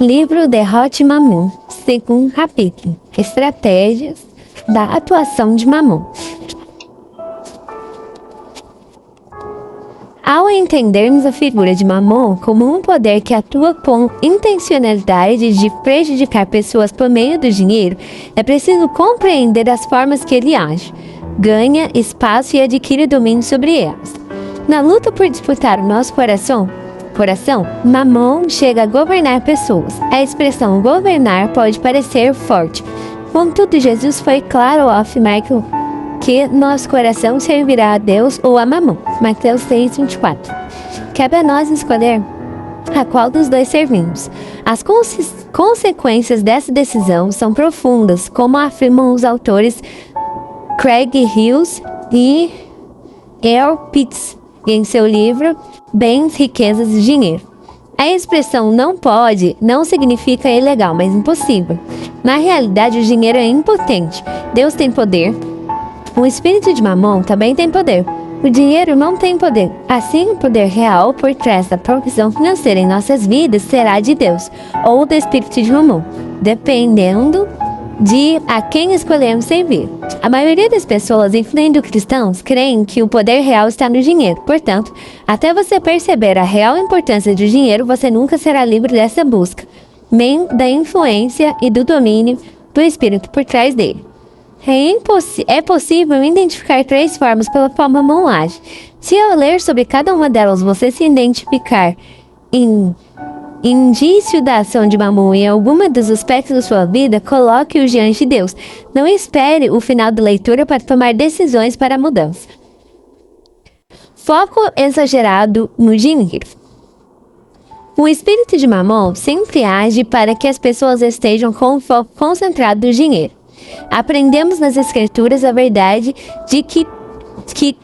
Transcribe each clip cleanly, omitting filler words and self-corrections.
Livro Derrote Mamon, segundo capítulo, Estratégias da atuação de Mamon. Ao entendermos a figura de Mamon como um poder que atua com intencionalidade de prejudicar pessoas por meio do dinheiro, é preciso compreender as formas que ele age, ganha espaço e adquire domínio sobre elas. Na luta por disputar o nosso coração, Mamon chega a governar pessoas. A expressão governar pode parecer forte, contudo Jesus foi claro ao afirmar que nosso coração servirá a Deus ou a Mamon. Mateus 6:24. Cabe a nós escolher a qual dos dois servimos. As consequências dessa decisão são profundas, como afirmam os autores Craig Hills e Earl Pitts em seu livro Bens, Riquezas e Dinheiro. A expressão não pode não significa ilegal, mas impossível. Na realidade, o dinheiro é impotente. Deus tem poder. O espírito de Mamon também tem poder. O dinheiro não tem poder. Assim, o poder real por trás da provisão financeira em nossas vidas será de Deus ou do espírito de Mamon, dependendo de a quem escolhermos servir. A maioria das pessoas, incluindo cristãos, creem que o poder real está no dinheiro. Portanto, até você perceber a real importância do dinheiro, você nunca será livre dessa busca, nem da influência e do domínio do espírito por trás dele. É possível identificar 3 formas pela qual Mamon age. Se ao ler sobre cada uma delas você se identificar em indício da ação de Mamon em alguma dos aspectos da sua vida, coloque-o diante de Deus. Não espere o final da leitura para tomar decisões para a mudança. Foco exagerado no dinheiro. O espírito de Mamon sempre age para que as pessoas estejam com o foco concentrado no dinheiro. Aprendemos nas Escrituras a verdade de que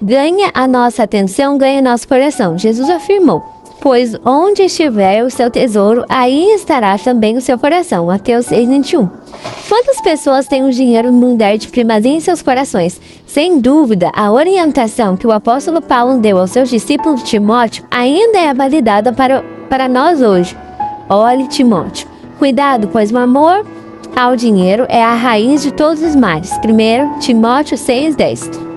ganha a nossa atenção, ganha nosso coração. Jesus afirmou: pois onde estiver o seu tesouro, aí estará também o seu coração. Mateus 6:21. Quantas pessoas têm o dinheiro no lugar de primazia em seus corações? Sem dúvida, a orientação que o apóstolo Paulo deu ao seu discípulo Timóteo ainda é validada para nós hoje. Olhe, Timóteo, cuidado, pois o amor ao dinheiro é a raiz de todos os males. 1 Timóteo 6:10.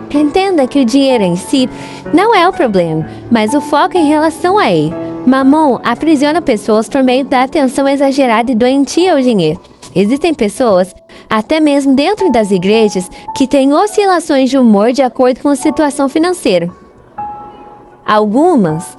Entenda que o dinheiro em si não é o problema, mas o foco em relação a ele. Mamon aprisiona pessoas por meio da atenção exagerada e doentia ao dinheiro. Existem pessoas, até mesmo dentro das igrejas, que têm oscilações de humor de acordo com a situação financeira. Algumas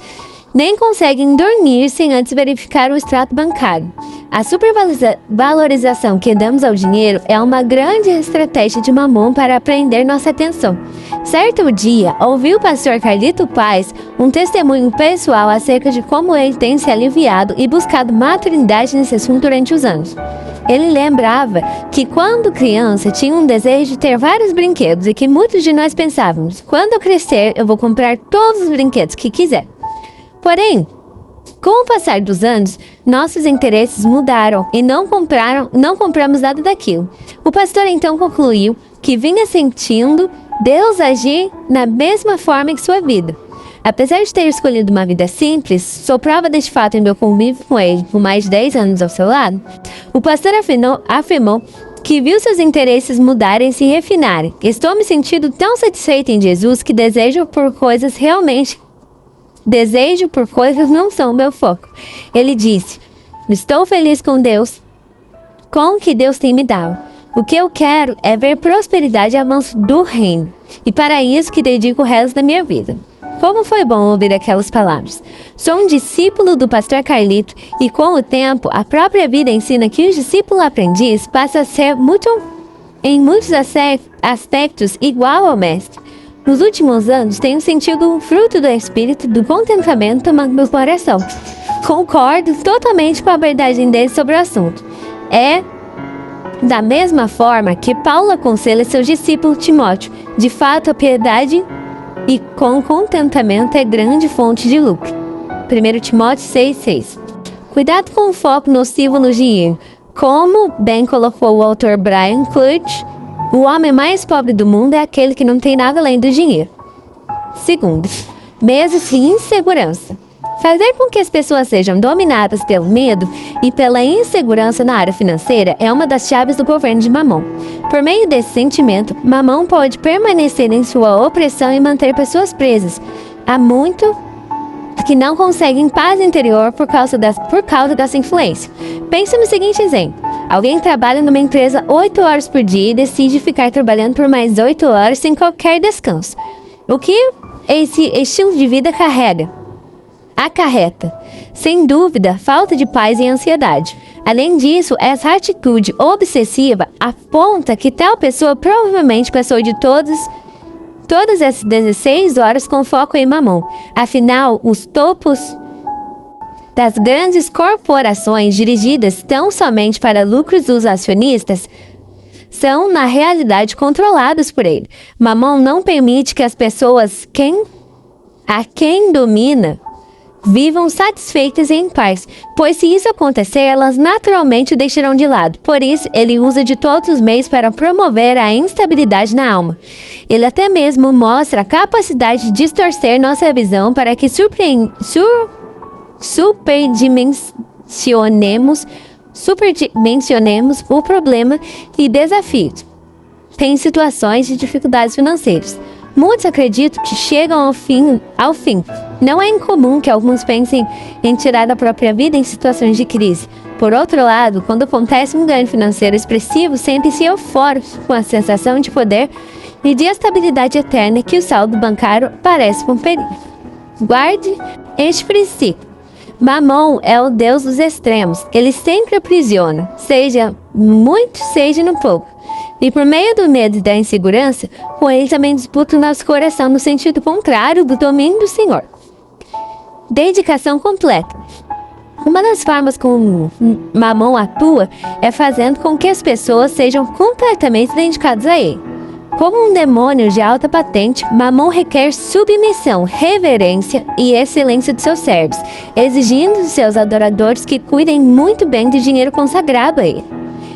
nem conseguem dormir sem antes verificar o extrato bancário. A supervalorização que damos ao dinheiro é uma grande estratégia de Mamon para prender nossa atenção. Certo dia, ouvi o pastor Carlito Paz um testemunho pessoal acerca de como ele tem se aliviado e buscado maturidade nesse assunto durante os anos. Ele lembrava que quando criança tinha um desejo de ter vários brinquedos e que muitos de nós pensávamos: quando eu crescer eu vou comprar todos os brinquedos que quiser. Porém, com o passar dos anos, nossos interesses mudaram e não compramos nada daquilo. O pastor então concluiu que vinha sentindo Deus agir na mesma forma que sua vida. Apesar de ter escolhido uma vida simples, sou prova deste fato em meu convívio com ele por mais de 10 anos ao seu lado. O pastor afirmou que viu seus interesses mudarem e se refinarem. Estou me sentindo tão satisfeito em Jesus que desejo por coisas não são o meu foco. Ele disse: estou feliz com Deus, com o que Deus tem me dado. O que eu quero é ver prosperidade e avanço do reino. E para isso que dedico o resto da minha vida. Como foi bom ouvir aquelas palavras. Sou um discípulo do pastor Carlito e com o tempo a própria vida ensina que o discípulo aprendiz passa a ser em muitos aspectos igual ao mestre. Nos últimos anos, tenho sentido um fruto do Espírito do contentamento tomando meu coração. Concordo totalmente com a abordagem dele sobre o assunto. É da mesma forma que Paulo aconselha seu discípulo Timóteo. De fato, a piedade e com contentamento é grande fonte de lucro. 1 Timóteo 6:6. Cuidado com o foco nocivo no dinheiro. Como bem colocou o autor Brian Clutch, o homem mais pobre do mundo é aquele que não tem nada além do dinheiro. Segundo, meses de insegurança. Fazer com que as pessoas sejam dominadas pelo medo e pela insegurança na área financeira é uma das chaves do governo de Mamon. Por meio desse sentimento, Mamon pode permanecer em sua opressão e manter pessoas presas. Há muito que não conseguem paz interior por causa dessa influência. Pense no seguinte exemplo. Alguém trabalha numa empresa 8 horas por dia e decide ficar trabalhando por mais 8 horas sem qualquer descanso. O que esse estilo de vida acarreta? Sem dúvida, falta de paz e ansiedade. Além disso, essa atitude obsessiva aponta que tal pessoa provavelmente passou de todas essas 16 horas com foco em Mamon. Afinal, os topos das grandes corporações dirigidas tão somente para lucros dos acionistas são, na realidade, controlados por ele. Mamon não permite que as pessoas a quem domina vivam satisfeitas e em paz, pois se isso acontecer, elas naturalmente o deixarão de lado. Por isso, ele usa de todos os meios para promover a instabilidade na alma. Ele até mesmo mostra a capacidade de distorcer nossa visão para que superdimensionemos o problema e desafios. Tem situações de dificuldades financeiras. Muitos acreditam que chegam ao fim. Não é incomum que alguns pensem em tirar a própria vida em situações de crise. Por outro lado, quando acontece um ganho financeiro expressivo, sentem-se eufóricos com a sensação de poder e de estabilidade eterna que o saldo bancário parece conferir. Guarde este princípio. Mamon é o deus dos extremos. Ele sempre aprisiona, seja muito, seja no pouco. E por meio do medo e da insegurança, com ele também disputa o nosso coração no sentido contrário do domínio do Senhor. Dedicação completa. Uma das formas como Mamon atua é fazendo com que as pessoas sejam completamente dedicadas a ele. Como um demônio de alta patente, Mamon requer submissão, reverência e excelência de seus servos, exigindo de seus adoradores que cuidem muito bem do dinheiro consagrado a ele.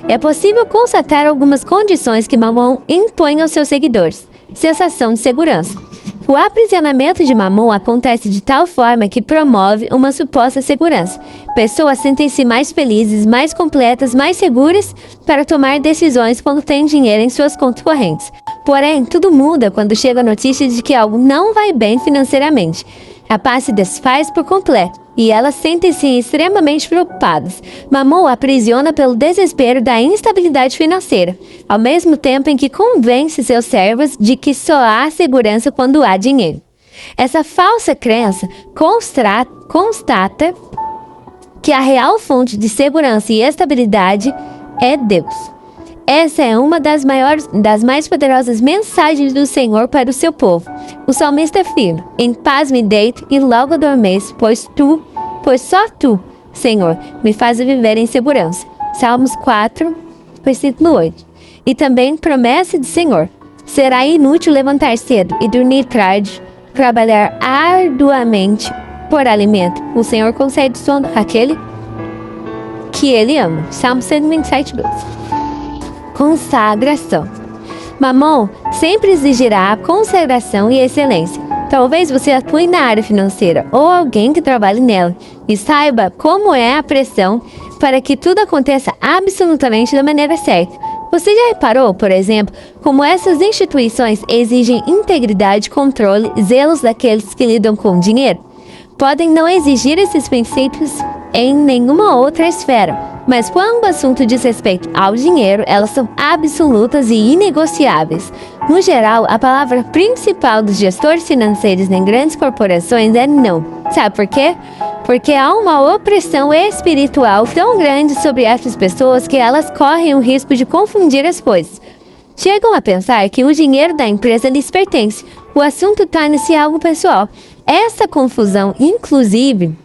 É possível constatar algumas condições que Mamon impõe aos seus seguidores. Sensação de segurança. O aprisionamento de Mamon acontece de tal forma que promove uma suposta segurança. Pessoas sentem-se mais felizes, mais completas, mais seguras para tomar decisões quando têm dinheiro em suas contas correntes. Porém, tudo muda quando chega a notícia de que algo não vai bem financeiramente. A paz se desfaz por completo e elas sentem-se extremamente preocupadas. Mamon aprisiona pelo desespero da instabilidade financeira, ao mesmo tempo em que convence seus servos de que só há segurança quando há dinheiro. Essa falsa crença constata que a real fonte de segurança e estabilidade é Deus. Essa é uma das mais poderosas mensagens do Senhor para o seu povo. O salmista afirma: em paz me deito e logo adormeço, pois só tu, Senhor, me faz viver em segurança. Salmos 4, versículo 8. E também promessa do Senhor: será inútil levantar cedo e dormir tarde, trabalhar arduamente por alimento. O Senhor concede sono àquele que ele ama. Salmo 127, 12. Consagração. Mamon sempre exigirá consagração e excelência. Talvez você atue na área financeira ou alguém que trabalhe nela e saiba como é a pressão para que tudo aconteça absolutamente da maneira certa. Você já reparou, por exemplo, como essas instituições exigem integridade, controle, zelos daqueles que lidam com dinheiro? Podem não exigir esses princípios em nenhuma outra esfera, mas quando o assunto diz respeito ao dinheiro, elas são absolutas e inegociáveis. No geral, a palavra principal dos gestores financeiros em grandes corporações é não. Sabe por quê? Porque há uma opressão espiritual tão grande sobre essas pessoas que elas correm o risco de confundir as coisas. Chegam a pensar que o dinheiro da empresa lhes pertence. O assunto torna-se algo pessoal. Essa confusão, inclusive,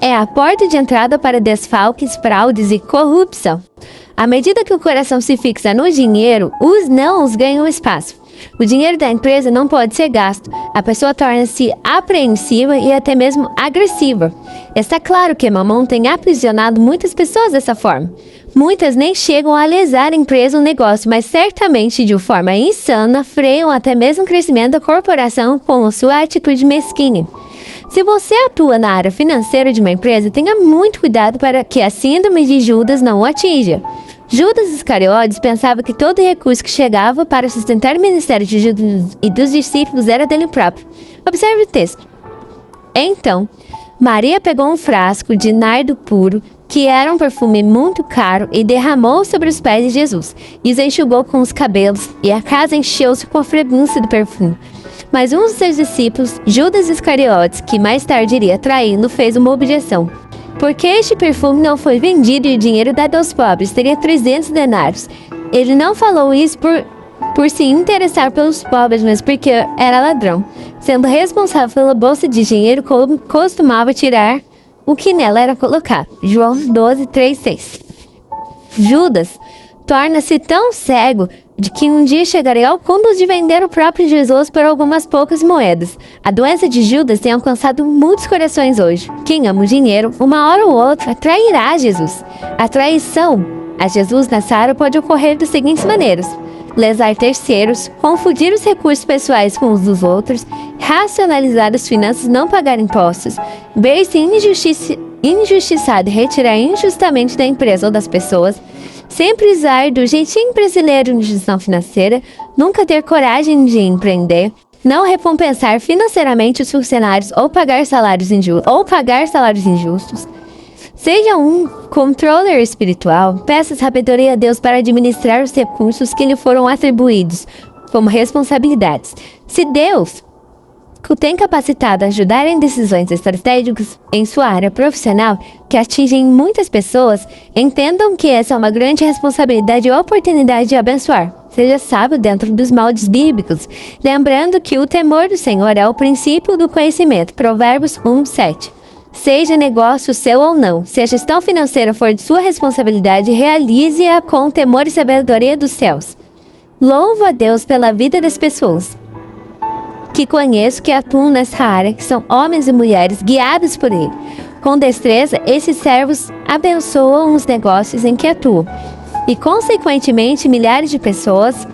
é a porta de entrada para desfalques, fraudes e corrupção. À medida que o coração se fixa no dinheiro, os nãos ganham espaço. O dinheiro da empresa não pode ser gasto. A pessoa torna-se apreensiva e até mesmo agressiva. Está claro que Mamon tem aprisionado muitas pessoas dessa forma. Muitas nem chegam a lesar a empresa ou negócio, mas certamente de forma insana freiam até mesmo o crescimento da corporação com sua atitude mesquinha. Se você atua na área financeira de uma empresa, tenha muito cuidado para que a síndrome de Judas não o atinja. Judas Iscariotes pensava que todo recurso que chegava para sustentar o ministério de Judas e dos discípulos era dele próprio. Observe o texto. Então, Maria pegou um frasco de nardo puro, que era um perfume muito caro, e derramou sobre os pés de Jesus, e os enxugou com os cabelos, e a casa encheu-se com a fragrância do perfume. Mas um dos seus discípulos, Judas Iscariotes, que mais tarde iria traí-lo, fez uma objeção. Porque este perfume não foi vendido e o dinheiro dado aos pobres teria 300 denários. Ele não falou isso por se interessar pelos pobres, mas porque era ladrão. Sendo responsável pela bolsa de dinheiro, costumava tirar o que nela era colocado. João 12, 3, 6. Judas torna-se tão cego de que um dia chegaria ao cúmulo de vender o próprio Jesus por algumas poucas moedas. A doença de Judas tem alcançado muitos corações hoje. Quem ama o dinheiro, uma hora ou outra, trairá Jesus. A traição a Jesus nessa área pode ocorrer das seguintes maneiras: lesar terceiros, confundir os recursos pessoais com os dos outros, racionalizar as finanças, não pagar impostos, ver-se injustiçado e retirar injustamente da empresa ou das pessoas, sempre usar do jeitinho brasileiro de gestão financeira, nunca ter coragem de empreender, não recompensar financeiramente os funcionários ou pagar salários injustos. Seja um controller espiritual, peça sabedoria a Deus para administrar os recursos que lhe foram atribuídos como responsabilidades. Se Deus o tem capacitado a ajudar em decisões estratégicas em sua área profissional que atingem muitas pessoas, entendam que essa é uma grande responsabilidade e oportunidade de abençoar. Seja sábio dentro dos moldes bíblicos, lembrando que o temor do Senhor é o princípio do conhecimento. Provérbios 1, 7. Seja negócio seu ou não, se a gestão financeira for de sua responsabilidade, realize-a com temor e sabedoria dos céus. Louvo a Deus pela vida das pessoas que conheço que atuam nessa área, que são homens e mulheres guiados por Ele. Com destreza, esses servos abençoam os negócios em que atuam e, consequentemente, milhares de pessoas.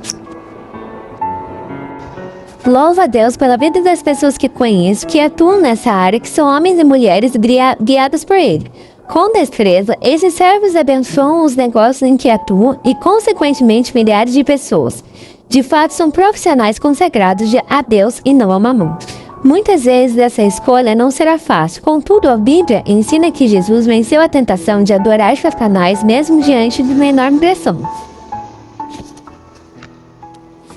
Louvo a Deus pela vida das pessoas que conheço, que atuam nessa área, que são homens e mulheres guiados por Ele. Com destreza, esses servos abençoam os negócios em que atuam e, consequentemente, milhares de pessoas. De fato, são profissionais consagrados a Deus e não ao mamão. Muitas vezes essa escolha não será fácil, contudo a Bíblia ensina que Jesus venceu a tentação de adorar Satanás mesmo diante de uma enorme pressão.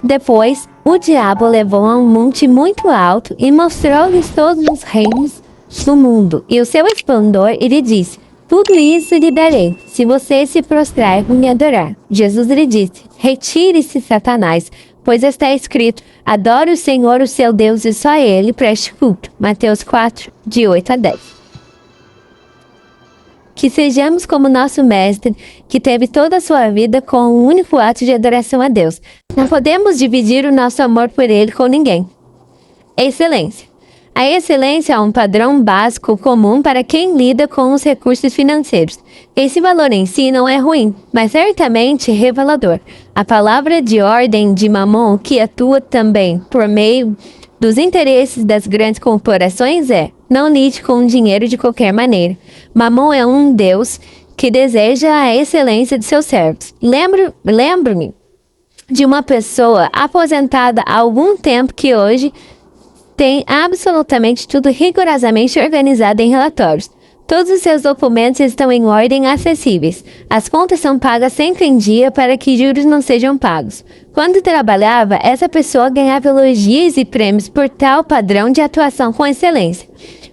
Depois, o diabo levou a um monte muito alto e mostrou-lhes todos os reinos do mundo e o seu esplendor, e lhe disse: tudo isso lhe darei, se você se prostrar e me adorar. Jesus lhe disse: retire-se, Satanás, pois está escrito: adore o Senhor, o seu Deus, e só a Ele preste culto. Mateus 4, de 8 a 10. Que sejamos como nosso Mestre, que teve toda a sua vida com um único ato de adoração a Deus. Não podemos dividir o nosso amor por Ele com ninguém. Excelência. A excelência é um padrão básico comum para quem lida com os recursos financeiros. Esse valor em si não é ruim, mas certamente revelador. A palavra de ordem de Mamon, que atua também por meio dos interesses das grandes corporações, é: não lide com o dinheiro de qualquer maneira. Mamon é um Deus que deseja a excelência de seus servos. Lembro-me de uma pessoa aposentada há algum tempo que hoje tem absolutamente tudo rigorosamente organizado em relatórios. Todos os seus documentos estão em ordem acessíveis. As contas são pagas sempre em dia para que juros não sejam pagos. Quando trabalhava, essa pessoa ganhava elogios e prêmios por tal padrão de atuação com excelência.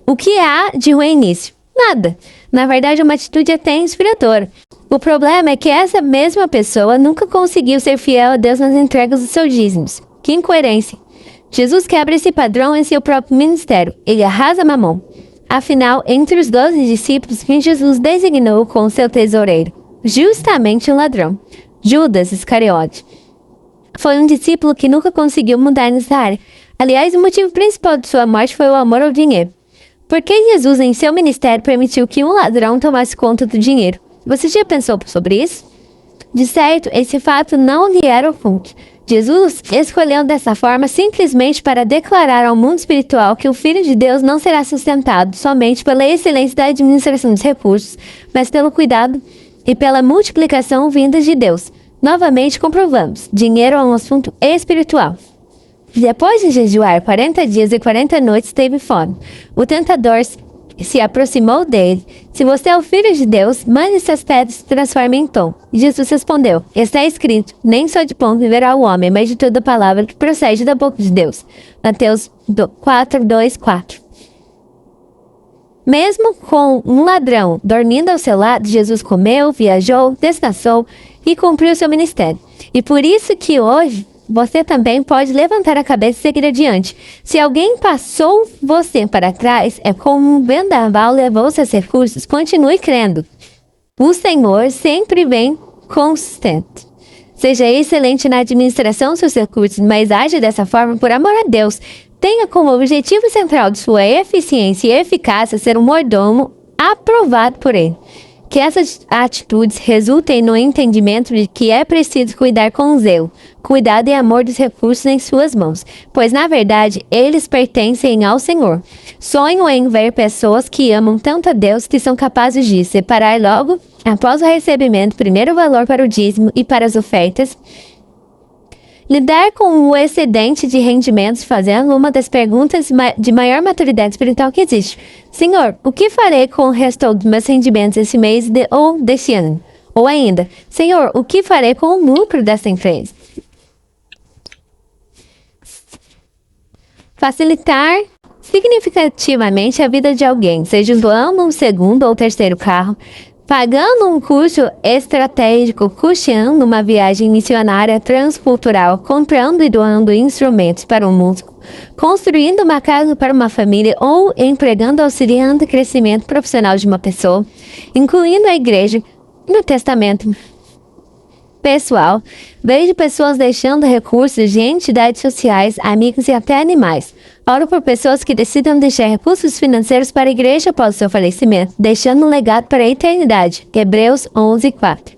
O que há de ruim nisso? Nada. Na verdade, uma atitude até inspiradora. O problema é que essa mesma pessoa nunca conseguiu ser fiel a Deus nas entregas dos seus dízimos. Que incoerência! Jesus quebra esse padrão em seu próprio ministério. Ele arrasa Mamon. Afinal, entre os 12 discípulos, quem Jesus designou como seu tesoureiro? Justamente um ladrão. Judas Iscariote. Foi um discípulo que nunca conseguiu mudar nessa área. Aliás, o motivo principal de sua morte foi o amor ao dinheiro. Por que Jesus, em seu ministério, permitiu que um ladrão tomasse conta do dinheiro? Você já pensou sobre isso? De certo, esse fato não lhe era oculto. Jesus escolheu dessa forma simplesmente para declarar ao mundo espiritual que o Filho de Deus não será sustentado somente pela excelência da administração dos recursos, mas pelo cuidado e pela multiplicação vindas de Deus. Novamente comprovamos, dinheiro é um assunto espiritual. Depois de jejuar 40 dias e 40 noites, teve fome. O tentador se aproximou dele. Se você é o Filho de Deus, mande essas pedras se transformem em pão. E Jesus respondeu, está escrito, nem só de pão viverá o homem, mas de toda palavra que procede da boca de Deus. Mateus 4:2-4. Mesmo com um ladrão dormindo ao seu lado, Jesus comeu, viajou, descansou e cumpriu seu ministério. E por isso que hoje você também pode levantar a cabeça e seguir adiante. Se alguém passou você para trás, é como um vendaval levou seus recursos, continue crendo. O Senhor sempre vem com sustento. Seja excelente na administração dos seus recursos, mas age dessa forma por amor a Deus. Tenha como objetivo central de sua eficiência e eficácia ser um mordomo aprovado por Ele. Que essas atitudes resultem no entendimento de que é preciso cuidar com zelo, cuidado e amor dos recursos em suas mãos, pois na verdade eles pertencem ao Senhor. Sonho em ver pessoas que amam tanto a Deus que são capazes de separar logo, após o recebimento, primeiro o valor para o dízimo e para as ofertas, lidar com o excedente de rendimentos, fazendo uma das perguntas de maior maturidade espiritual que existe. Senhor, o que farei com o resto dos meus rendimentos esse mês ou deste ano? Ou ainda, Senhor, o que farei com o lucro dessa empresa? Facilitar significativamente a vida de alguém, seja doando um segundo ou terceiro carro, pagando um curso estratégico, custeando uma viagem missionária transcultural, comprando e doando instrumentos para um músico, construindo uma casa para uma família ou empregando auxiliando o crescimento profissional de uma pessoa, incluindo a igreja no testamento pessoal. Vejo pessoas deixando recursos de entidades sociais, amigos e até animais. Oro por pessoas que decidam deixar recursos financeiros para a igreja após o seu falecimento, deixando um legado para a eternidade. Hebreus 11:4.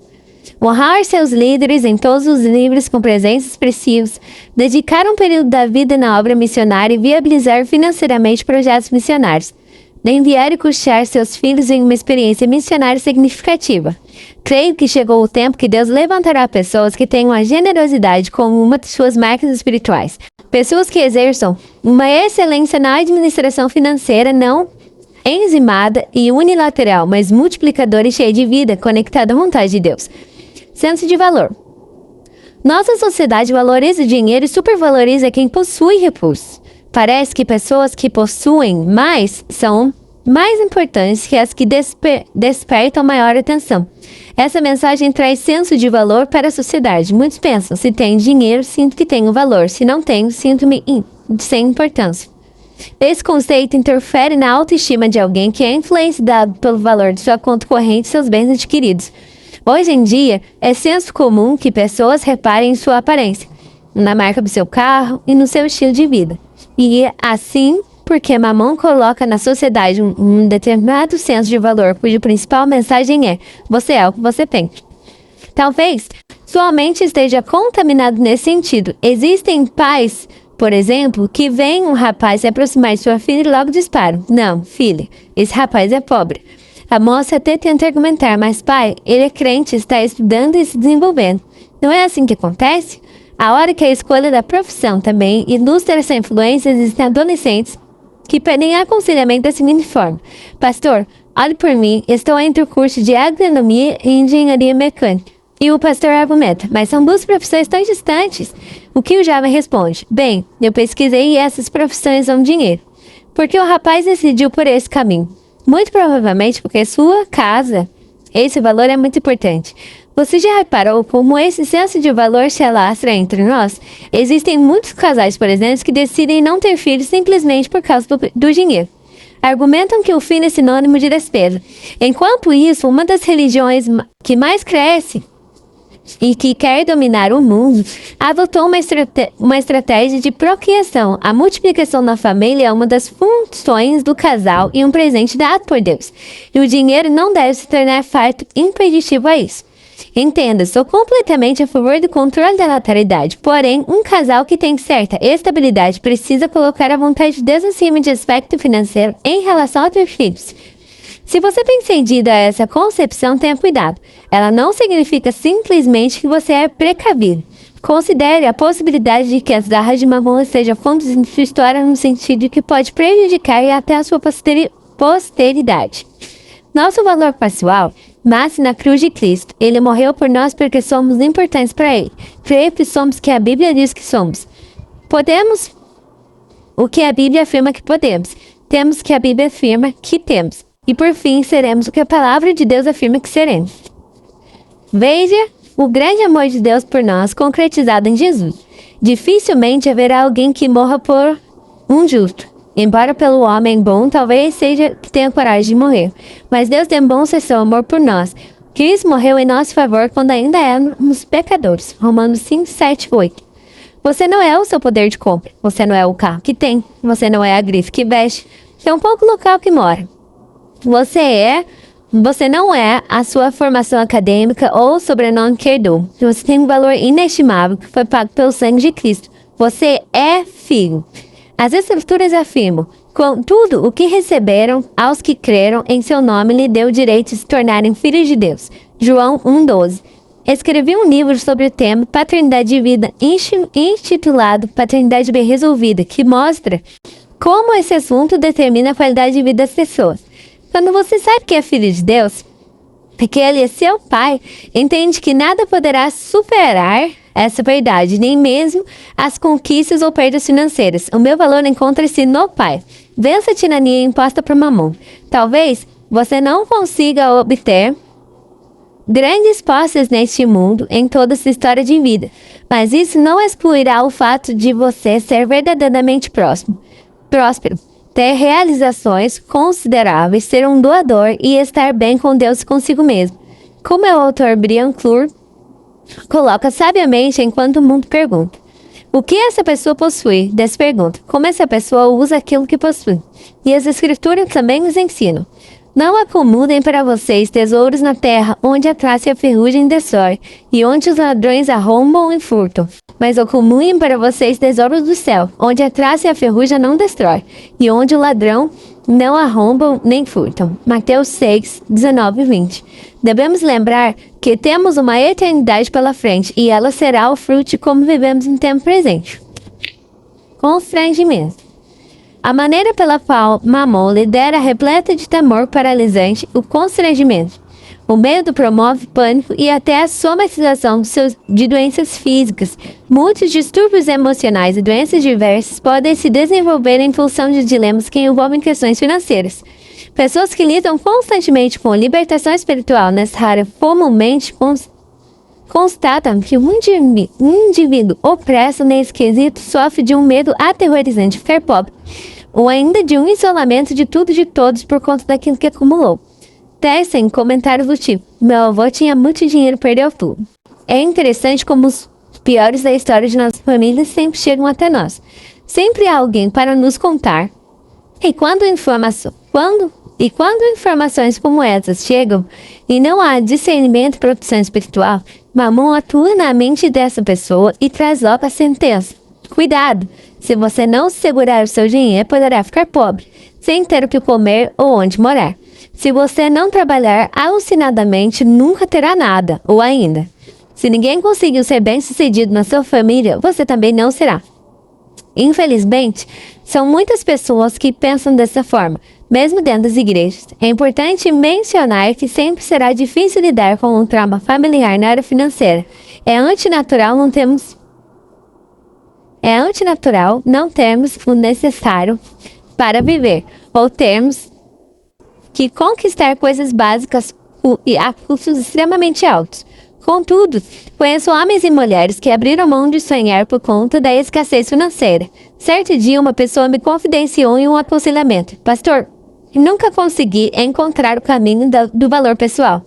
Honrar seus líderes em todos os níveis com presença expressivos, dedicar um período da vida na obra missionária e viabilizar financeiramente projetos missionários. Enviar e custear seus filhos em uma experiência missionária significativa. Creio que chegou o tempo que Deus levantará pessoas que tenham a generosidade como uma de suas marcas espirituais. Pessoas que exerçam uma excelência na administração financeira não enzimada e unilateral, mas multiplicadora e cheia de vida, conectada à vontade de Deus. Senso de valor. Nossa sociedade valoriza o dinheiro e supervaloriza quem possui recursos. Parece que pessoas que possuem mais são mais importantes que as que despertam maior atenção. Essa mensagem traz senso de valor para a sociedade. Muitos pensam, se tenho dinheiro, sinto que tenho valor. Se não tenho, sinto-me sem importância. Esse conceito interfere na autoestima de alguém que é influenciado pelo valor de sua conta corrente e seus bens adquiridos. Hoje em dia, é senso comum que pessoas reparem em sua aparência, na marca do seu carro e no seu estilo de vida. E assim, porque Mamon coloca na sociedade um determinado senso de valor, cuja principal mensagem é: você é o que você tem. Talvez sua mente esteja contaminada nesse sentido. Existem pais, por exemplo, que veem um rapaz se aproximar de sua filha e logo disparam: não, filha, esse rapaz é pobre. A moça até tenta argumentar, mas pai, ele é crente, está estudando e se desenvolvendo. Não é assim que acontece? A hora que a escolha da profissão também ilustra essa influência, existem adolescentes que pedem aconselhamento da seguinte forma: pastor, olhe por mim, estou entre o curso de agronomia e engenharia mecânica. E o pastor argumenta: mas são duas profissões tão distantes. O que o jovem responde: bem, eu pesquisei e essas profissões dão dinheiro. Porque o rapaz decidiu por esse caminho? Muito provavelmente porque sua casa, esse valor é muito importante. Você já reparou como esse senso de valor se alastra entre nós? Existem muitos casais, por exemplo, que decidem não ter filhos simplesmente por causa do dinheiro. Argumentam que o filho é sinônimo de despesa. Enquanto isso, uma das religiões que mais cresce e que quer dominar o mundo, adotou uma estratégia de procriação. A multiplicação na família é uma das funções do casal e um presente dado por Deus. E o dinheiro não deve se tornar fato impeditivo a isso. Entenda, sou completamente a favor do controle da natalidade, porém, um casal que tem certa estabilidade precisa colocar a vontade de Deus acima de aspecto financeiro em relação a ter filhos. Se você tem cedido a essa concepção, tenha cuidado. Ela não significa simplesmente que você é precavido. Considere a possibilidade de que as garras de mamão sejam fontes de sua história no sentido de que pode prejudicar e até a sua posteridade. Nosso valor pessoal nasce na cruz de Cristo. Ele morreu por nós porque somos importantes para Ele. Creio que somos o que a Bíblia diz que somos. Podemos o que a Bíblia afirma que podemos. Temos o que a Bíblia afirma que temos. E por fim, seremos o que a palavra de Deus afirma que seremos. Veja o grande amor de Deus por nós concretizado em Jesus. Dificilmente haverá alguém que morra por um justo. Embora pelo homem bom, talvez seja que tenha coragem de morrer. Mas Deus demonstra seu amor por nós. Cristo morreu em nosso favor quando ainda éramos pecadores. Romanos 5, 7, 8. Você não é o seu poder de compra. Você não é o carro que tem. Você não é a grife que veste. Tampouco o local que mora. Você não é a sua formação acadêmica ou o sobrenome que herdou. Você tem um valor inestimável que foi pago pelo sangue de Cristo. Você é filho. As Escrituras afirmam: com tudo o que receberam, aos que creram em seu nome lhe deu o direito de se tornarem filhos de Deus. João 1,12. Escrevi um livro sobre o tema Paternidade de Vida, intitulado Paternidade Bem Resolvida, que mostra como esse assunto determina a qualidade de vida das pessoas. Quando você sabe que é filho de Deus, porque Ele é seu pai, entende que nada poderá superar essa verdade, nem mesmo as conquistas ou perdas financeiras. O meu valor encontra-se no Pai. Vença a tirania imposta por Mamon. Talvez você não consiga obter grandes posses neste mundo em toda essa história de vida, mas isso não excluirá o fato de você ser verdadeiramente próspero, ter realizações consideráveis, ser um doador e estar bem com Deus e consigo mesmo. Como é o autor Brian Clough coloca sabiamente enquanto o mundo pergunta: o que essa pessoa possui? Despergunta: como essa pessoa usa aquilo que possui? E as Escrituras também nos ensinam: não acumulem para vocês tesouros na terra, onde a traça e a ferrugem destrói, e onde os ladrões arrombam e furtam. Mas acumulem para vocês tesouros do céu, onde a traça e a ferrugem não destrói, e onde o ladrão não arrombam nem furtam. Mateus 6, 19 e 20. Devemos lembrar que temos uma eternidade pela frente, e ela será o fruto de como vivemos no tempo presente. Constrangimento. A maneira pela qual Mamon lidera repleta de temor paralisante o constrangimento. O medo promove pânico e até a somatização de doenças físicas. Muitos distúrbios emocionais e doenças diversas podem se desenvolver em função de dilemas que envolvem questões financeiras. Pessoas que lidam constantemente com libertação espiritual nessa área comumente constatam que um indivíduo opresso nesse quesito sofre de um medo aterrorizante de ficar pobre, ou ainda de um isolamento de tudo e de todos por conta daquilo que acumulou. Tecem comentários do tipo: meu avô tinha muito dinheiro e perdeu tudo. É interessante como os piores da história de nossas famílias sempre chegam até nós. Sempre há alguém para nos contar. E quando informações como essas chegam e não há discernimento e proteção espiritual, Mamon atua na mente dessa pessoa e traz logo a sentença: cuidado, se você não segurar o seu dinheiro, poderá ficar pobre, sem ter o que comer ou onde morar. Se você não trabalhar alucinadamente, nunca terá nada, ou ainda, se ninguém conseguiu ser bem-sucedido na sua família, você também não será. Infelizmente, são muitas pessoas que pensam dessa forma, mesmo dentro das igrejas. É importante mencionar que sempre será difícil lidar com um trauma familiar na área financeira. É antinatural não termos o necessário para viver, ou termos que conquistar coisas básicas a custos extremamente altos. Contudo, conheço homens e mulheres que abriram mão de sonhar por conta da escassez financeira. Certo dia, uma pessoa me confidenciou em um aconselhamento: pastor, nunca consegui encontrar o caminho do valor pessoal.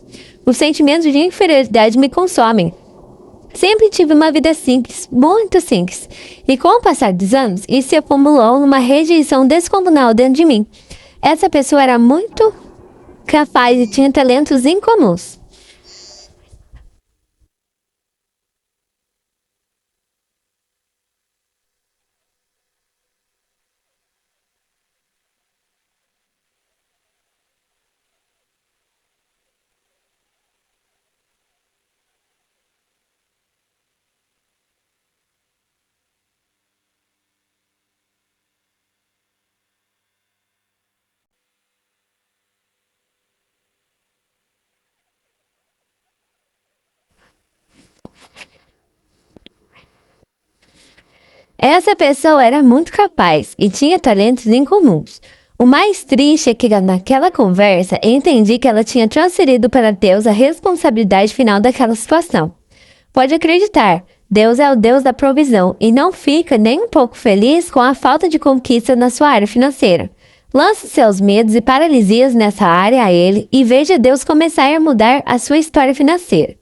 Os sentimentos de inferioridade me consomem. Sempre tive uma vida simples, muito simples. E com o passar dos anos, isso se acumulou numa rejeição descomunal dentro de mim. Essa pessoa era muito capaz e tinha talentos incomuns. Essa pessoa era muito capaz e tinha talentos incomuns. O mais triste é que naquela conversa entendi que ela tinha transferido para Deus a responsabilidade final daquela situação. Pode acreditar, Deus é o Deus da provisão e não fica nem um pouco feliz com a falta de conquista na sua área financeira. Lance seus medos e paralisias nessa área a Ele e veja Deus começar a mudar a sua história financeira.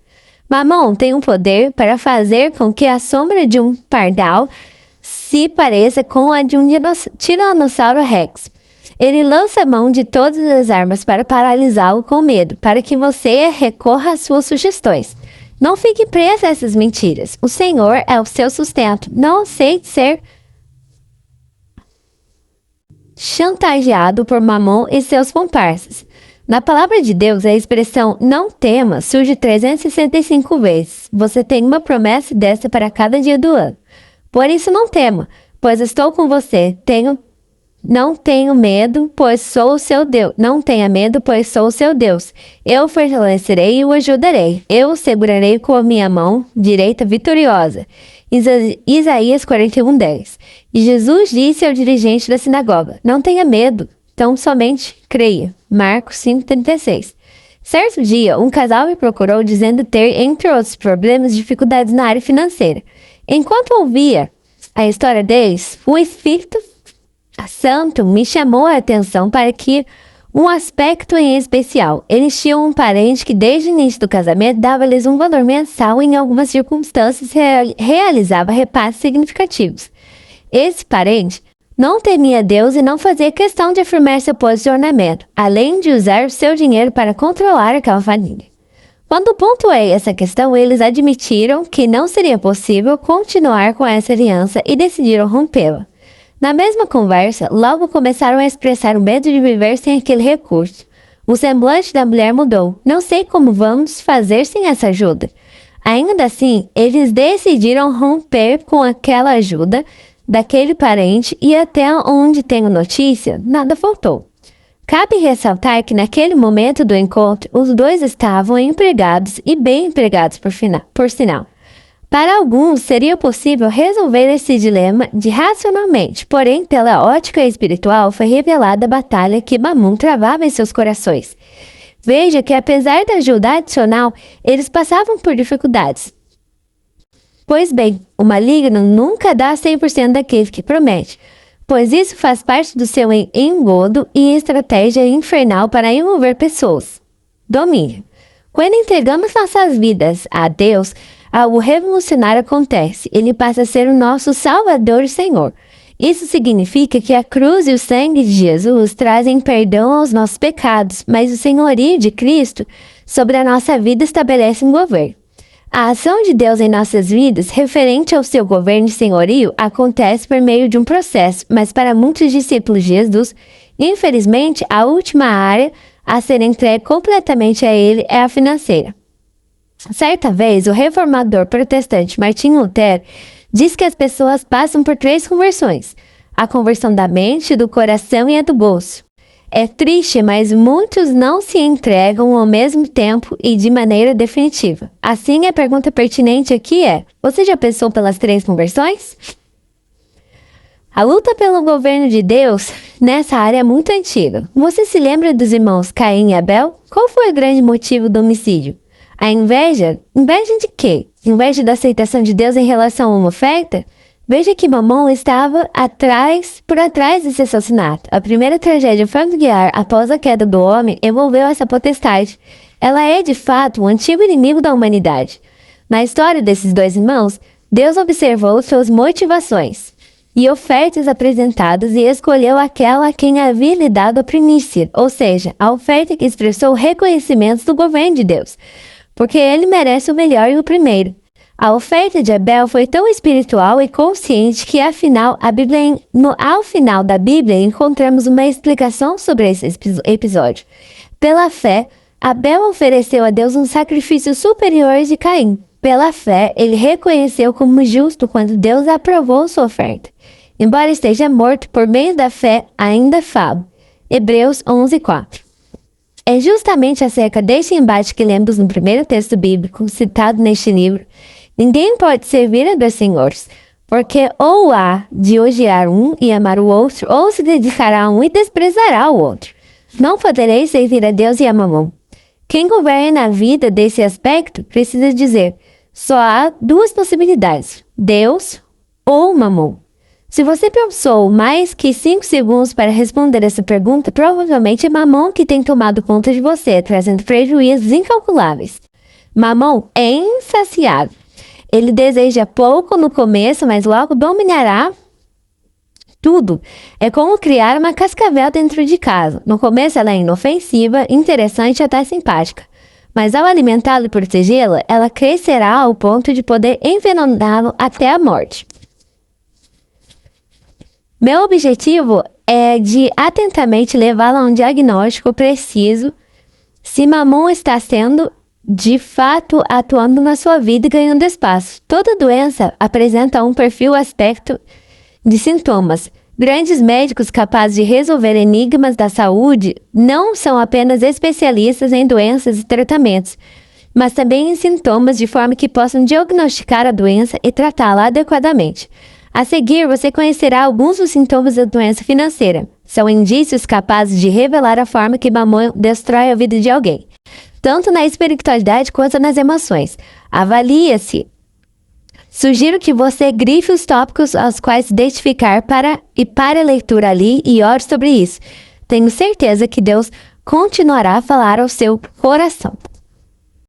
Mamon tem um poder para fazer com que a sombra de um pardal se pareça com a de um tiranossauro rex. Ele lança mão de todas as armas para paralisá-lo com medo, para que você recorra às suas sugestões. Não fique preso a essas mentiras. O Senhor é o seu sustento. Não aceite ser chantageado por Mamon e seus comparsas. Na palavra de Deus, a expressão não tema surge 365 vezes. Você tem uma promessa dessa para cada dia do ano. Por isso não tema, pois estou com você. Não tenha medo, pois sou o seu Deus. Não tenha medo, pois sou o seu Deus. Eu o fortalecerei e o ajudarei. Eu o segurarei com a minha mão direita vitoriosa. Isaías 41:10. E Jesus disse ao dirigente da sinagoga: não tenha medo, tão somente creia. Marcos 5:36. Certo dia, um casal me procurou dizendo ter, entre outros problemas, dificuldades na área financeira. Enquanto ouvia a história deles, o Espírito Santo me chamou a atenção para que um aspecto em especial. Eles tinham um parente que desde o início do casamento dava-lhes um valor mensal e em algumas circunstâncias realizava repasses significativos. Esse parente não temia Deus e não fazia questão de afirmar seu posicionamento, além de usar o seu dinheiro para controlar aquela família. Quando pontuei essa questão, eles admitiram que não seria possível continuar com essa aliança e decidiram rompê-la. Na mesma conversa, logo começaram a expressar o medo de viver sem aquele recurso. O semblante da mulher mudou. Não sei como vamos fazer sem essa ajuda. Ainda assim, eles decidiram romper com aquela ajuda daquele parente e até onde tenho notícia, nada faltou. Cabe ressaltar que naquele momento do encontro, os dois estavam empregados e bem empregados por sinal. Para alguns, seria possível resolver esse dilema racionalmente, porém, pela ótica espiritual, foi revelada a batalha que Mamon travava em seus corações. Veja que, apesar da ajuda adicional, eles passavam por dificuldades. Pois bem, o maligno nunca dá 100% daquele que promete, pois isso faz parte do seu engodo e estratégia infernal para envolver pessoas. Domínio. Quando entregamos nossas vidas a Deus, algo revolucionário acontece. Ele passa a ser o nosso Salvador e Senhor. Isso significa que a cruz e o sangue de Jesus trazem perdão aos nossos pecados, mas o senhorio de Cristo sobre a nossa vida estabelece um governo. A ação de Deus em nossas vidas, referente ao seu governo e senhorio, acontece por meio de um processo, mas para muitos discípulos de Jesus, infelizmente, a última área a ser entregue completamente a ele é a financeira. Certa vez, o reformador protestante Martinho Lutero diz que as pessoas passam por 3 conversões: a conversão da mente, do coração e a do bolso. É triste, mas muitos não se entregam ao mesmo tempo e de maneira definitiva. Assim, a pergunta pertinente aqui é: você já pensou pelas 3 conversões? A luta pelo governo de Deus nessa área é muito antiga. Você se lembra dos irmãos Caim e Abel? Qual foi o grande motivo do homicídio? A inveja? Inveja de quê? Inveja da aceitação de Deus em relação a uma oferta? Veja que Mamon estava por atrás desse assassinato. A primeira tragédia familiar após a queda do homem envolveu essa potestade. Ela é, de fato, um antigo inimigo da humanidade. Na história desses 2 irmãos, Deus observou suas motivações e ofertas apresentadas e escolheu aquela a quem havia lhe dado a primícia, ou seja, a oferta que expressou o reconhecimento do governo de Deus, porque ele merece o melhor e o primeiro. A oferta de Abel foi tão espiritual e consciente que, ao final da Bíblia, encontramos uma explicação sobre esse episódio. Pela fé, Abel ofereceu a Deus um sacrifício superior de Caim. Pela fé, ele reconheceu como justo quando Deus aprovou sua oferta. Embora esteja morto, por meio da fé, ainda fala. Hebreus 11:4. É justamente acerca deste embate que lemos no primeiro texto bíblico citado neste livro. Ninguém pode servir a 2 senhores, Porque ou há de odiar um e amar o outro, ou se dedicará a um e desprezará o outro. Não podereis servir a Deus e a Mamon. Quem governa a vida desse aspecto precisa dizer: só há duas possibilidades, Deus ou Mamon. Se você pensou mais que 5 segundos para responder essa pergunta, provavelmente é Mamon que tem tomado conta de você, trazendo prejuízos incalculáveis. Mamon é insaciável. Ele deseja pouco no começo, mas logo dominará tudo. É como criar uma cascavel dentro de casa. No começo ela é inofensiva, interessante e até simpática. Mas ao alimentá-la e protegê-la, ela crescerá ao ponto de poder envenená-lo até a morte. Meu objetivo é de atentamente levá-la a um diagnóstico preciso se Mamon está sendo, de fato, atuando na sua vida e ganhando espaço. Toda doença apresenta um aspecto de sintomas. Grandes médicos capazes de resolver enigmas da saúde não são apenas especialistas em doenças e tratamentos, mas também em sintomas de forma que possam diagnosticar a doença e tratá-la adequadamente. A seguir, você conhecerá alguns dos sintomas da doença financeira. São indícios capazes de revelar a forma que Mamon destrói a vida de alguém, tanto na espiritualidade quanto nas emoções. Avalie-se. Sugiro que você grife os tópicos aos quais se identificar para a leitura ali e ore sobre isso. Tenho certeza que Deus continuará a falar ao seu coração.